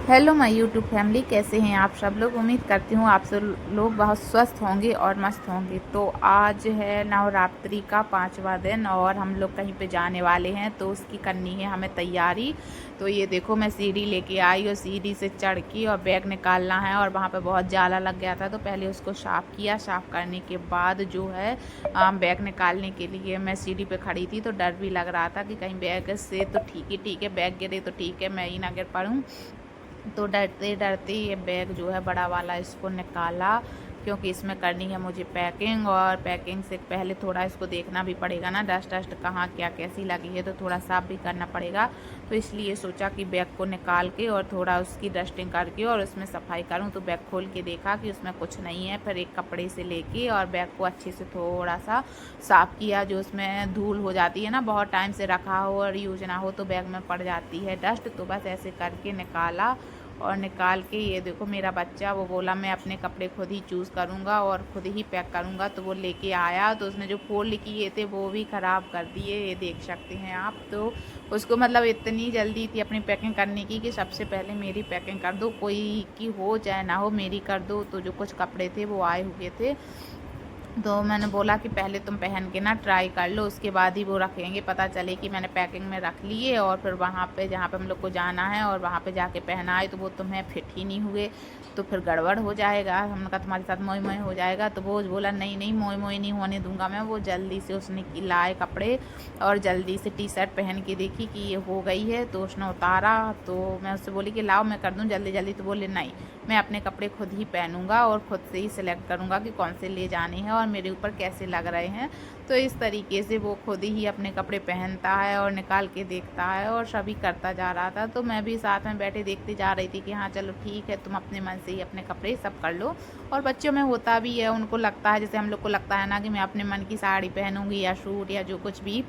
Hello my YouTube family, कैसे हैं आप सब लोग। उम्मीद करती हूँ आप सब लोग बहुत स्वस्थ होंगे और मस्त होंगे। तो आज है नवरात्रि का 5वां दिन और हम लोग कहीं पे जाने वाले हैं, तो उसकी करनी है हमें तैयारी। तो ये देखो, मैं सीढ़ी लेके आई और सीढ़ी से चढ़ के और बैग निकालना है, और वहाँ पे बहुत जाला लग गया था तो पहले उसको साफ़ किया। साफ़ करने के बाद जो है बैग निकालने के लिए मैं सीढ़ी पे खड़ी थी, तो डर भी लग रहा था कि कहीं बैग से तो ठीक है, बैग गिरे तो ठीक है, मैं ही ना गिर पड़ूँ। तो डरते डरते ये बैग जो है बड़ा वाला इसको निकाला, क्योंकि इसमें करनी है मुझे पैकिंग। और पैकिंग से पहले थोड़ा इसको देखना भी पड़ेगा ना, डस्ट डस्ट कहाँ क्या कैसी लगी है, तो थोड़ा साफ़ भी करना पड़ेगा। तो इसलिए सोचा कि बैग को निकाल के और थोड़ा उसकी डस्टिंग करके और उसमें सफाई करूं। तो बैग खोल के देखा कि उसमें कुछ नहीं है। फिर एक कपड़े से लेके और बैग को अच्छे से थोड़ा सा साफ़ किया। जो उसमें धूल हो जाती है ना, बहुत टाइम से रखा हो और यूज ना हो तो बैग में पड़ जाती है डस्ट। तो बस ऐसे करके निकाला, और निकाल के ये देखो, मेरा बच्चा वो बोला मैं अपने कपड़े खुद ही चूज़ करूँगा और खुद ही पैक करूँगा। तो वो लेके आया, तो उसने जो फोल्ड किए थे वो भी ख़राब कर दिए, ये देख सकते हैं आप। तो उसको मतलब इतनी जल्दी थी अपनी पैकिंग करने की कि सबसे पहले मेरी पैकिंग कर दो, कोई की हो चाहे ना हो, मेरी कर दो। तो जो कुछ कपड़े थे वो आए हुए थे, तो मैंने बोला कि पहले तुम पहन के ना ट्राई कर लो, उसके बाद ही वो रखेंगे, पता चले कि मैंने पैकिंग में रख लिए और फिर वहाँ पे जहाँ पे हम लोग को जाना है और वहाँ पे जाके पहनाए तो वो तुम्हें फिट ही नहीं हुए, तो फिर गड़बड़ हो जाएगा। हमने कहा तुम्हारे साथ मोई मोई हो जाएगा। तो वो बोला नहीं नहीं, मोई मोई नहीं होने दूंगा मैं। वो जल्दी से उसने लाए कपड़े और जल्दी से टी शर्ट पहन के देखी कि ये हो गई है, तो उसने उतारा। तो मैं उससे बोली कि लाओ मैं कर दूँ जल्दी जल्दी। तो बोले नहीं, मैं अपने कपड़े खुद ही पहनूंगा और खुद से ही सिलेक्ट करूंगा कि कौन से ले जाने हैं और मेरे ऊपर कैसे लग रहे हैं। तो इस तरीके से वो खुद ही अपने कपड़े पहनता है और निकाल के देखता है, और सभी करता जा रहा था। तो मैं भी साथ में बैठे देखती जा रही थी कि हाँ चलो ठीक है, तुम अपने मन से ही अपने कपड़े सब कर लो। और बच्चों में होता भी है, उनको लगता है जैसे हम लोग को लगता है ना कि मैं अपने मन की साड़ी पहनूंगी या सूट या जो कुछ भी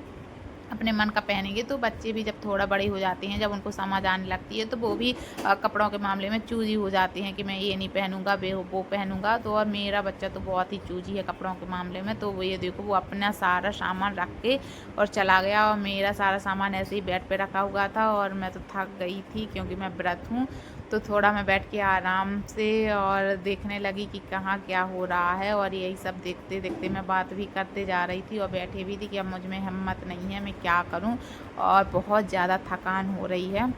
अपने मन का पहनेंगे। तो बच्चे भी जब थोड़ा बड़े हो जाते हैं, जब उनको समझ आने लगती है, तो वो भी कपड़ों के मामले में चूजी हो जाते हैं कि मैं ये नहीं पहनूंगा, वो पहनूंगा। तो और मेरा बच्चा तो बहुत ही चूजी है कपड़ों के मामले में। तो वो ये देखो, वो अपना सारा सामान रख के और चला गया, और मेरा सारा सामान ऐसे ही बेड पे रखा हुआ था। और मैं तो थक गई थी क्योंकि मैं व्रत हूँ। तो थोड़ा मैं बैठ के आराम से और देखने लगी कि कहाँ क्या हो रहा है, और यही सब देखते देखते मैं बात भी करते जा रही थी और बैठी भी थी कि अब मुझ में हिम्मत नहीं है, मैं क्या करूं। और बहुत ज़्यादा थकान हो रही है।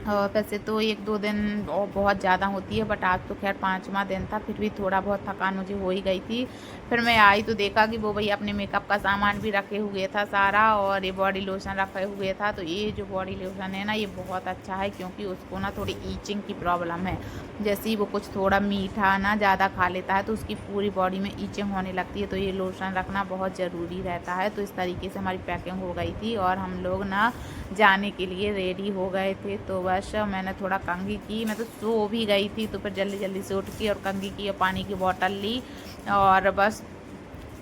और वैसे तो 1-2 दिन और बहुत ज़्यादा होती है, बट आज तो खैर 5वां दिन था, फिर भी थोड़ा बहुत थकान मुझे हो ही गई थी। फिर मैं आई तो देखा कि वो भैया अपने मेकअप का सामान भी रखे हुए था सारा, और ये बॉडी लोशन रखे हुए था। तो ये जो बॉडी लोशन है ना, ये बहुत अच्छा है, क्योंकि उसको ना थोड़ी ईचिंग की प्रॉब्लम है। जैसे ही वो कुछ थोड़ा मीठा ना ज़्यादा खा लेता है तो उसकी पूरी बॉडी में ईचिंग होने लगती है। तो ये लोशन रखना बहुत ज़रूरी रहता है। तो इस तरीके से हमारी पैकिंग हो गई थी और हम लोग ना जाने के लिए रेडी हो गए थे। तो बस मैंने थोड़ा कंघी की, मैं तो सो भी गई थी, तो फिर जल्दी जल्दी से उठ के और कंघी की और पानी की बोतल ली, और बस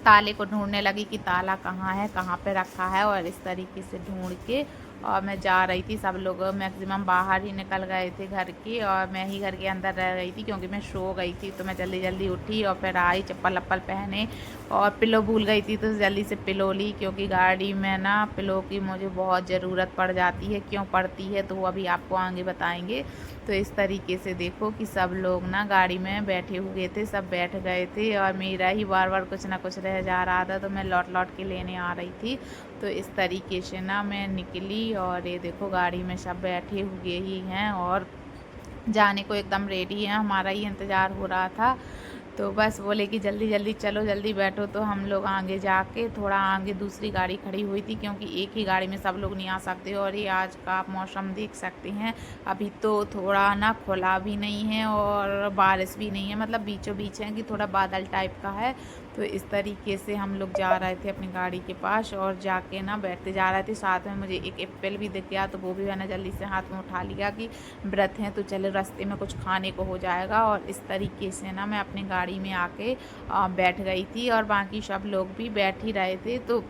ताले को ढूंढने लगी कि ताला कहाँ है, कहाँ पे रखा है। और इस तरीके से ढूंढ के और मैं जा रही थी। सब लोग मैक्सिमम बाहर ही निकल गए थे घर के, और मैं ही घर के अंदर रह गई थी क्योंकि मैं सो गई थी। तो मैं जल्दी जल्दी उठी और फिर आई, चप्पल वप्पल पहने, और पिलो भूल गई थी तो जल्दी से पिलो ली, क्योंकि गाड़ी में ना पिलो की मुझे बहुत ज़रूरत पड़ जाती है। क्यों पड़ती है तो वो अभी आपको आगे बताएंगे। तो इस तरीके से देखो कि सब लोग ना गाड़ी में बैठे हुए थे, सब बैठ गए थे, और मेरा ही बार बार कुछ ना कुछ रह जा रहा था, तो मैं लौट लौट के लेने आ रही थी। तो इस तरीके से ना मैं निकली, और ये देखो गाड़ी में सब बैठे हुए ही हैं और जाने को एकदम रेडी हैं, हमारा ही इंतज़ार हो रहा था। तो बस बोले कि जल्दी जल्दी चलो, जल्दी बैठो। तो हम लोग आगे जाके, थोड़ा आगे दूसरी गाड़ी खड़ी हुई थी, क्योंकि एक ही गाड़ी में सब लोग नहीं आ सकते। और ये आज का आप मौसम देख सकते हैं, अभी तो थोड़ा ना खुला भी नहीं है और बारिश भी नहीं है, मतलब बीचों बीच है कि थोड़ा बादल टाइप का है। तो इस तरीके से हम लोग जा रहे थे अपनी गाड़ी के पास, और जाके ना बैठते जा रहे थे। साथ में मुझे एक एप्पल भी दिख गया, तो वो भी मैंने जल्दी से हाथ में उठा लिया कि व्रत हैं तो चले रास्ते में कुछ खाने को हो जाएगा। और इस तरीके से ना मैं अपनी गाड़ी में आके बैठ गई थी, और बाकी सब लोग भी बैठ ही रहे थे। तो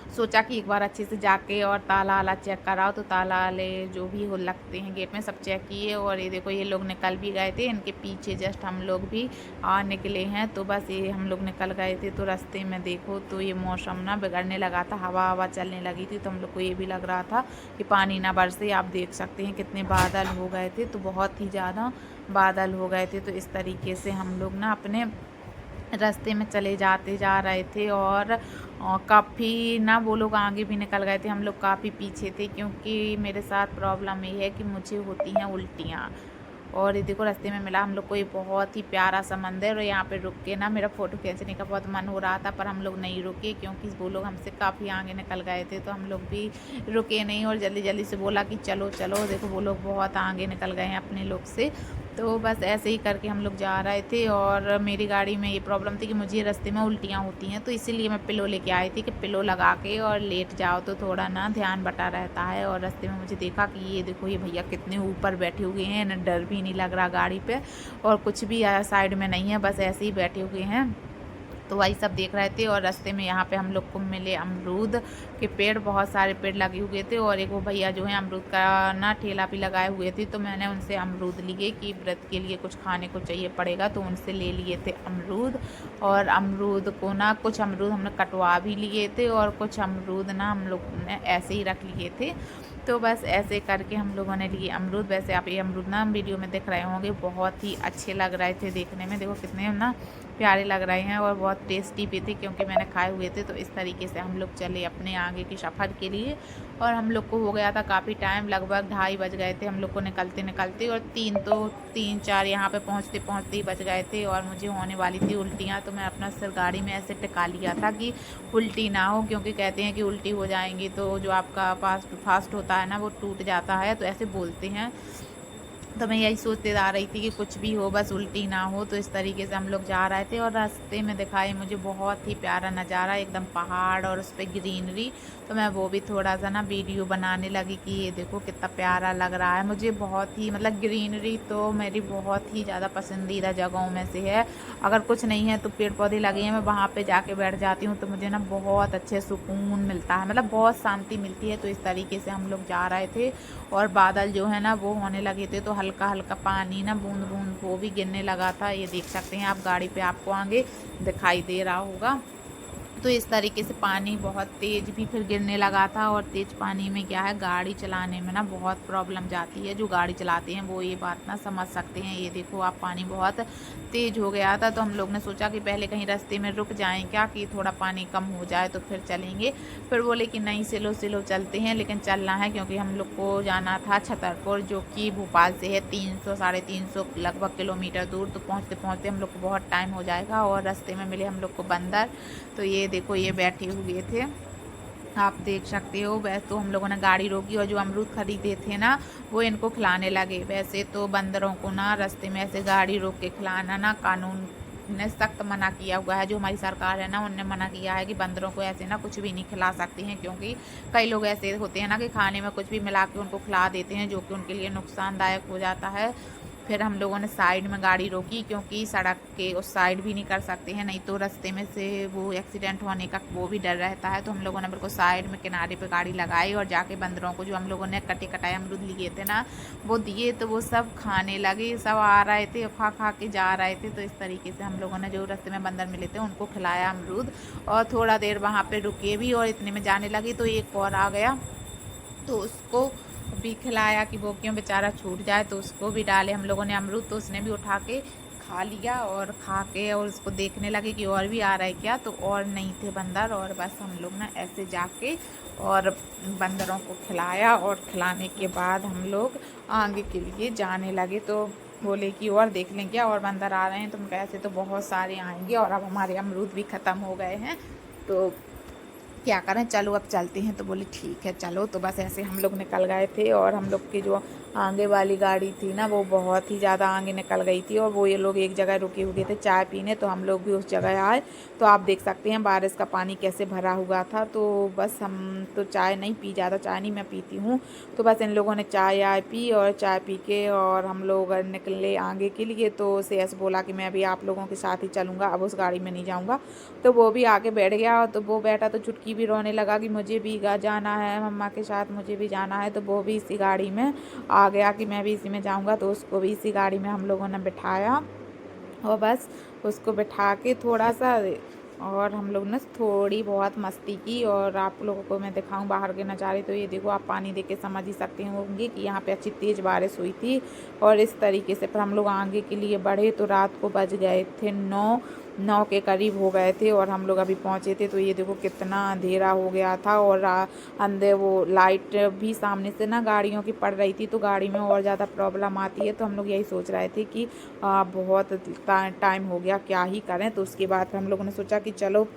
सोचा कि एक बार अच्छे से जाके और ताला वाला चेक कराओ, तो ताला वाले जो भी हो लगते हैं गेट में सब चेक किए। और ये देखो ये लोग निकल भी गए थे, इनके पीछे जस्ट हम लोग भी निकले हैं। तो बस ये हम लोग निकल गए थे, तो रास्ते में देखो तो ये मौसम ना बिगड़ने लगा था, हवा हवा चलने लगी थी। तो हम लोग को ये भी लग रहा था कि पानी ना बरसे। आप देख सकते हैं कितने बादल हो गए थे, तो बहुत ही ज़्यादा बादल हो गए थे। तो इस तरीके से हम लोग ना अपने रास्ते में चले जाते जा रहे थे। और काफ़ी ना वो लोग आगे भी निकल गए थे, हम लोग काफ़ी पीछे थे, क्योंकि मेरे साथ प्रॉब्लम ये है कि मुझे होती हैं उल्टियाँ। और ये देखो रास्ते में मिला हम लोग को ये बहुत ही प्यारा सा मंदिर, और यहाँ पे रुक के ना मेरा फ़ोटो खींचने का बहुत मन हो रहा था, पर हम लोग नहीं रुके क्योंकि वो लोग हमसे काफ़ी आगे निकल गए थे। तो हम लोग भी रुके नहीं और जल्दी जल्दी से बोला कि चलो चलो। देखो वो लोग बहुत आगे निकल गए हैं अपने लोग से। तो बस ऐसे ही करके हम लोग जा रहे थे। और मेरी गाड़ी में ये प्रॉब्लम थी कि मुझे रास्ते में उल्टियाँ होती हैं, तो इसीलिए मैं पिलो लेके आई थी कि पिलो लगा के और लेट जाओ तो थोड़ा ना ध्यान बटा रहता है। और रास्ते में मुझे देखा कि ये देखो ये भैया कितने ऊपर बैठे हुए हैं, ना डर भी नहीं लग रहा गाड़ी पे, और कुछ भी साइड में नहीं है, बस ऐसे ही बैठे हुए हैं। तो वही सब देख रहे थे। और रास्ते में यहाँ पे हम लोग को मिले अमरूद के पेड़, बहुत सारे पेड़ लगे हुए थे। और एक वो भैया जो है अमरूद का ना ठेला भी लगाए हुए थे, तो मैंने उनसे अमरूद लिए कि व्रत के लिए कुछ खाने को चाहिए पड़ेगा, तो उनसे ले लिए थे अमरूद। और अमरूद को ना कुछ अमरूद हमने कटवा भी लिए थे, और कुछ अमरूद ना हम लोग ने ऐसे ही रख लिए थे। तो बस ऐसे करके हम लोगों ने लिए अमरूद। वैसे आप ये अमरूद ना वीडियो में देख रहे होंगे, बहुत ही अच्छे लग रहे थे देखने में, देखो कितने ना प्यारे लग रहे हैं, और बहुत टेस्टी भी थे क्योंकि मैंने खाए हुए थे। तो इस तरीके से हम लोग चले अपने आगे के सफ़र के लिए। और हम लोग को हो गया था काफ़ी टाइम, लगभग 2:30 बज गए थे हम लोग को निकलते निकलते, और 3-4 यहाँ पे पहुँचते पहुँचते ही बज गए थे। और मुझे होने वाली थी उल्टियाँ, तो मैं अपना सिर गाड़ी में ऐसे टिका लिया था कि उल्टी ना हो, क्योंकि कहते हैं कि उल्टी हो जाएंगी तो जो आपका फास्ट होता है ना वो टूट जाता है, तो ऐसे बोलते हैं। तो मैं यही सोचते जा रही थी कि कुछ भी हो बस उल्टी ना हो। तो इस तरीके से हम लोग जा रहे थे, और रास्ते में दिखाई मुझे बहुत ही प्यारा नज़ारा, एकदम पहाड़ और उस पर ग्रीनरी। तो मैं वो भी थोड़ा सा ना वीडियो बनाने लगी कि ये देखो कितना प्यारा लग रहा है। मुझे बहुत ही मतलब ग्रीनरी तो मेरी बहुत ही ज़्यादा पसंदीदा जगहों में से है। अगर कुछ नहीं है तो पेड़ पौधे लगे हैं, मैं वहाँ पे जाके बैठ जाती हूँ, तो मुझे ना बहुत अच्छे सुकून मिलता है, मतलब बहुत शांति मिलती है। तो इस तरीके से हम लोग जा रहे थे, और बादल जो है ना वो होने लगे थे, तो हल्का हल्का पानी ना बूंद बूंद वो भी गिरने लगा था। ये देख सकते हैं आप गाड़ी पे, आपको आगे दिखाई दे रहा होगा। तो इस तरीके से पानी बहुत तेज़ भी फिर गिरने लगा था। और तेज़ पानी में क्या है, गाड़ी चलाने में ना बहुत प्रॉब्लम जाती है। जो गाड़ी चलाते हैं वो ये बात ना समझ सकते हैं। ये देखो आप, पानी बहुत तेज़ हो गया था, तो हम लोग ने सोचा कि पहले कहीं रास्ते में रुक जाएं क्या, कि थोड़ा पानी कम हो जाए तो फिर चलेंगे। फिर बोले कि नहीं स्लो स्लो चलते हैं, लेकिन चलना है क्योंकि हम लोग को जाना था छतरपुर, जो कि भोपाल से है 300-350 लगभग किलोमीटर दूर। तो पहुँचते पहुँचते हम लोग को बहुत टाइम हो जाएगा। और रास्ते में मिले हम लोग को बंदर, तो ये देखो ये बैठे हुए थे, आप देख सकते हो। वैसे तो हम लोगों ने गाड़ी रोकी, और जो अमरूद खरीदे थे ना वो इनको खिलाने लगे। वैसे तो बंदरों को ना रास्ते में ऐसे गाड़ी रोक के खिलाना ना कानून ने सख्त मना किया हुआ है। जो हमारी सरकार है ना उनने मना किया है कि बंदरों को ऐसे ना कुछ भी नहीं खिला सकते हैं, क्योंकि कई लोग ऐसे होते हैं ना कि खाने में कुछ भी मिला के उनको खिला देते हैं, जो कि उनके लिए नुकसानदायक हो जाता है। फिर हम लोगों ने साइड में गाड़ी रोकी, क्योंकि सड़क के उस साइड भी नहीं कर सकते हैं, नहीं तो रास्ते में से वो एक्सीडेंट होने का वो भी डर रहता है। तो हम लोगों ने बिल्कुल साइड में किनारे पे गाड़ी लगाई, और जाके बंदरों को जो हम लोगों ने कटे कटाए अमरूद लिए थे ना वो दिए, तो वो सब खाने लगे। सब आ रहे थे, खा खा के जा रहे थे। तो इस तरीके से हम लोगों ने जो रास्ते में बंदर मिले थे उनको खिलाया अमरूद, और थोड़ा देर वहाँ पर रुके भी। और इतने में जाने लगी तो एक और आ गया, तो उसको भी खिलाया कि वो क्यों बेचारा छूट जाए। तो उसको भी डाले हम लोगों ने अमरूद, तो उसने भी उठा के खा लिया। और खा के और उसको देखने लगे कि और भी आ रहा है क्या, तो और नहीं थे बंदर। और बस हम लोग ना ऐसे जाके और बंदरों को खिलाया, और खिलाने के बाद हम लोग आगे के लिए जाने लगे। तो बोले कि और देख लें क्या, और बंदर आ रहे हैं। तो हम कहे ऐसे तो बहुत सारे आएंगे, और अब हमारे अमरूद भी ख़त्म हो गए हैं, तो क्या करें, चलो अब चलते हैं। तो बोले ठीक है चलो। तो बस ऐसे हम लोग निकल गए थे, और हम लोग के जो आगे वाली गाड़ी थी ना वो बहुत ही ज़्यादा आगे निकल गई थी और वो ये लोग एक जगह रुके हुए थे चाय पीने, तो हम लोग भी उस जगह आए। तो आप देख सकते हैं बारिश का पानी कैसे भरा हुआ था। तो बस हम तो चाय नहीं पी, ज़्यादा चाय नहीं मैं पीती हूँ। तो बस इन लोगों ने चाय आय पी और चाय पी के और हम लोग निकले आगे के लिए। तो उसे ऐसे बोला कि मैं भी आप लोगों के साथ ही चलूँगा, अब उस गाड़ी में नहीं जाऊँगा। तो वो भी आगे बैठ गया। तो वो बैठा तो चुटकी भी रोने लगा कि मुझे भी जाना है मम्मा के साथ, मुझे भी जाना है। तो वो भी इसी गाड़ी में आ गया कि मैं भी इसी में जाऊंगा। तो उसको भी इसी गाड़ी में हम लोगों ने बिठाया और बस उसको बिठा के थोड़ा सा और हम लोग ने थोड़ी बहुत मस्ती की। और आप लोगों को मैं दिखाऊं बाहर के नज़ारे। तो ये देखो आप पानी देख के समझ ही सकते होंगे कि यहाँ पे अच्छी तेज़ बारिश हुई थी। और इस तरीके से फिर हम लोग आगे के लिए बढ़े तो रात को बज गए थे 9 के करीब हो गए थे और हम लोग अभी पहुँचे थे। तो ये देखो कितना अंधेरा हो गया था और अंदर वो लाइट भी सामने से ना गाड़ियों की पड़ रही थी, तो गाड़ी में और ज़्यादा प्रॉब्लम आती है। तो हम लोग यही सोच रहे थे कि बहुत टाइम हो गया, क्या ही करें। तो उसके बाद हम लोगों ने सोचा कि चलो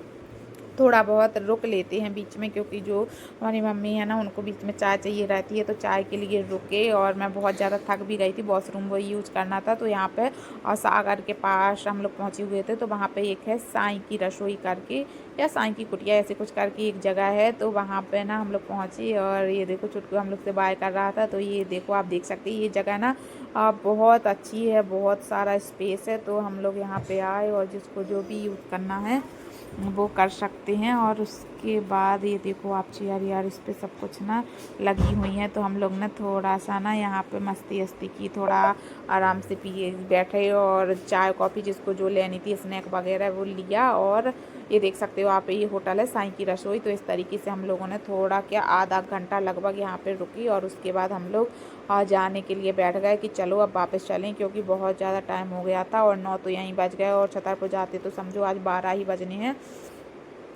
थोड़ा बहुत रुक लेते हैं बीच में, क्योंकि जो हमारी मम्मी है ना उनको बीच में चाय चाहिए रहती है। तो चाय के लिए रुके और मैं बहुत ज़्यादा थक भी गई थी, वॉशरूम वो यूज़ करना था। तो यहाँ पे और सागर के पास हम लोग पहुँचे हुए थे। तो वहाँ पे एक है साईं की रसोई करके या साईं की कुटिया ऐसे कुछ करके एक जगह है। तो वहाँ पे ना हम लोग पहुँचे और ये देखो चुटकू हम लोग से बाय कर रहा था। तो ये देखो आप देख सकते हैं ये जगह ना बहुत अच्छी है, बहुत सारा स्पेस है। तो हम लोग यहाँ पे आए और जिसको जो भी यूज़ करना है वो कर सकते हैं। और उसके बाद ये देखो आप चेयर यार इस पर सब कुछ ना लगी हुई हैं। तो हम लोग ने थोड़ा सा ना यहाँ पे मस्ती वस्ती की, थोड़ा आराम से पिए बैठे और चाय कॉफ़ी जिसको जो लेनी थी स्नैक वगैरह वो लिया। और ये देख सकते हो आप ये होटल है साईं की रसोई। तो इस तरीके से हम लोगों ने थोड़ा क्या आधा घंटा लगभग यहाँ पे रुकी और उसके बाद हम लोग जाने के लिए बैठ गए कि चलो अब वापस चलें, क्योंकि बहुत ज़्यादा टाइम हो गया था और 9 तो यहीं बज गए और छतरपुर जाते तो समझो आज 12 ही बजने हैं।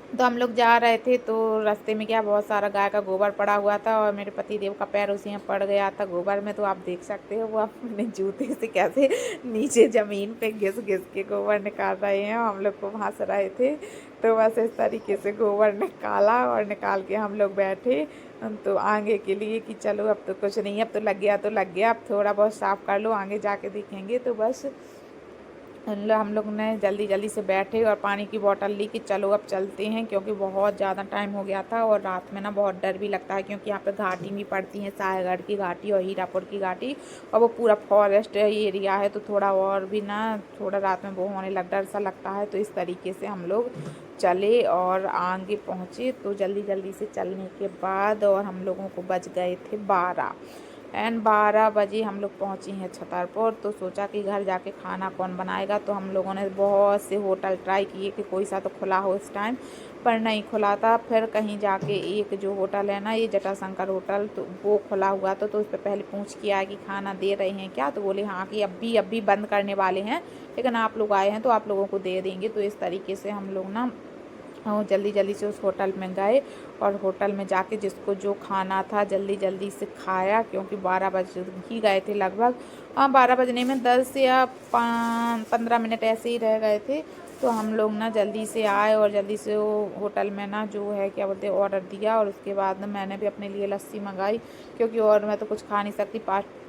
तो हम लोग जा रहे थे तो रास्ते में क्या बहुत सारा गाय का गोबर पड़ा हुआ था और मेरे पति देव का पैर उसी में पड़ गया था गोबर में। तो आप देख सकते हो वो अपने जूते से कैसे नीचे ज़मीन पे घिस घिस के गोबर निकाल रहे हैं, हम लोग को हंस रहे थे। तो बस इस तरीके से गोबर निकाला और निकाल के हम लोग बैठे तो आगे के लिए कि चलो अब तो कुछ नहीं, अब तो लग गया तो लग गया, अब थोड़ा बहुत साफ़ कर लो आगे जाके देखेंगे। तो बस हम लोग ने जल्दी जल्दी से बैठे और पानी की बोतल ली कि चलो अब चलते हैं, क्योंकि बहुत ज़्यादा टाइम हो गया था। और रात में ना बहुत डर भी लगता है, क्योंकि यहाँ पे घाटी भी पड़ती है, साहेगढ़ की घाटी और हीरापुर की घाटी और वो पूरा फॉरेस्ट एरिया है। तो थोड़ा और भी ना थोड़ा रात में वो होने डर सा लगता है। तो इस तरीके से हम लोग चले और आगे पहुँचे। तो जल्दी जल्दी से चलने के बाद और हम लोगों को बज गए थे 12 एंड 12 बजे हम लोग पहुँचे हैं छतरपुर। तो सोचा कि घर जाके खाना कौन बनाएगा। तो हम लोगों ने बहुत से होटल ट्राई किए कि कोई सा तो खुला हो इस टाइम, पर नहीं खुला था। फिर कहीं जाके एक जो होटल है ना ये जटाशंकर होटल, तो वो खुला हुआ था। तो उस पर पहले पूछ किया कि खाना दे रहे हैं क्या। तो बोले हाँ कि अभी बंद करने वाले हैं, लेकिन आप लोग आए हैं तो आप लोगों को दे देंगे। तो इस तरीके से हम लोग ना और जल्दी जल्दी से उस होटल में गए और होटल में जाके जिसको जो खाना था जल्दी जल्दी से खाया, क्योंकि 12 बज ही गए थे लगभग। हाँ 12 बजने में 10 या 15 मिनट ऐसे ही रह गए थे। तो हम लोग ना जल्दी से आए और जल्दी से वो होटल में ना जो है क्या बोलते हैं ऑर्डर दिया। और उसके बाद मैंने भी अपने लिए लस्सी मंगाई, क्योंकि और मैं तो कुछ खा नहीं सकती,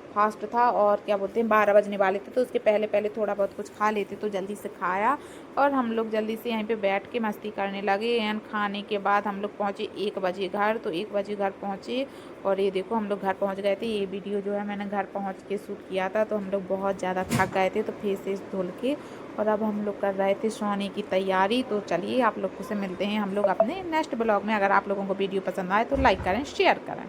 फास्ट था और क्या बोलते हैं 12 बजने वाले थे। तो उसके पहले पहले थोड़ा बहुत कुछ खा लेते, तो जल्दी से खाया और हम लोग जल्दी से यहीं पे बैठ के मस्ती करने लगे। एंड खाने के बाद हम लोग पहुँचे 1 बजे घर। तो 1 बजे घर पहुँचे और ये देखो हम लोग घर पहुँच गए थे। ये वीडियो जो है मैंने घर पहुँच के शूट किया था। तो हम लोग बहुत ज़्यादा थक गए थे, तो फेस धुल के और अब हम लोग कर रहे थे सोने की तैयारी। तो चलिए आप लोग से मिलते हैं हम लोग अपने नेक्स्ट ब्लॉग में। अगर आप लोगों को वीडियो पसंद आए तो लाइक करें, शेयर करें।